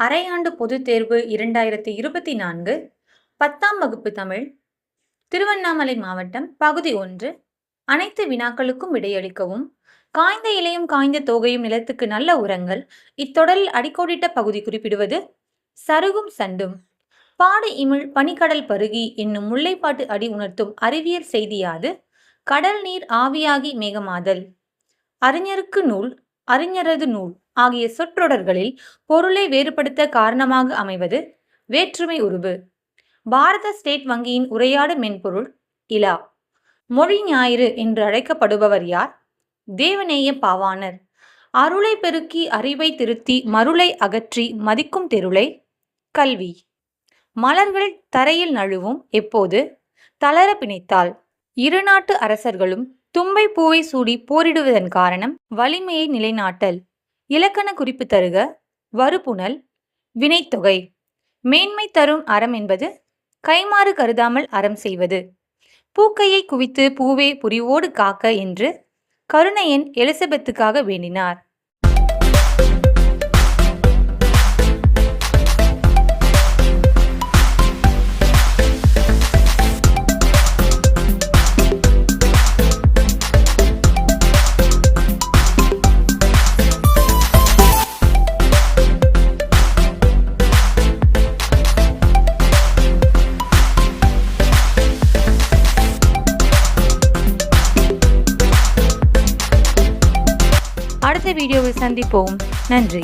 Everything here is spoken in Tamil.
அரையாண்டு பொதுத் தேர்வு 2024 10ஆம் வகுப்பு தமிழ் திருவண்ணாமலை மாவட்டம் பகுதி 1 அனைத்து வினாக்களுக்கும் விடையளிக்கவும். காய்ந்த இலையும் காய்ந்த தோகையும் நிலத்துக்கு நல்ல உரங்கள். இத்தொடரில் அடிக்கோடிட்ட பகுதி குறிப்பிடுவது சருகும் சண்டும். பாடு இமிழ் பனிக்கடல் பருகி என்னும் முல்லைப்பாட்டு அடி உணர்த்தும் அறிவியல் செய்தியாது கடல் நீர் ஆவியாகி மேகமாதல். அறிஞருக்கு நூல் அறிஞரது நூல் ஆகிய சொற்றொடர்களில் பொருளை வேறுபடுத்த காரணமாக அமைவது வேற்றுமை உருபு. பாரத ஸ்டேட் வங்கியின் உரையாடு மென்பொருள் இலா. மொழி ஞாயிறு என்று அழைக்கப்படுபவர் யார்? தேவநேய பாவாணர். அருளை பெருக்கி அறிவை திருத்தி மருளை அகற்றி மதிக்கும் தெருளை கல்வி. மலர்கள் தரையில் நழுவும் எப்போது? தளர பிணைத்தால். இரு நாட்டு அரசர்களும் தும்பை பூவை சூடி போரிடுவதன் காரணம் வலிமையை நிலைநாட்டல். இலக்கண குறிப்பு தருக. வருபுணல் வினைத்தொகை. மேன்மை தரும் அறம் என்பது கைமாறு கருதாமல் அறம் செய்வது. பூக்கையை குவித்து பூவே புரிவோடு காக்க என்று கருணையன் எலிசபெத்துக்காக வேண்டினார். அடுத்த வீடியோவில் சந்திப்போம். நன்றி.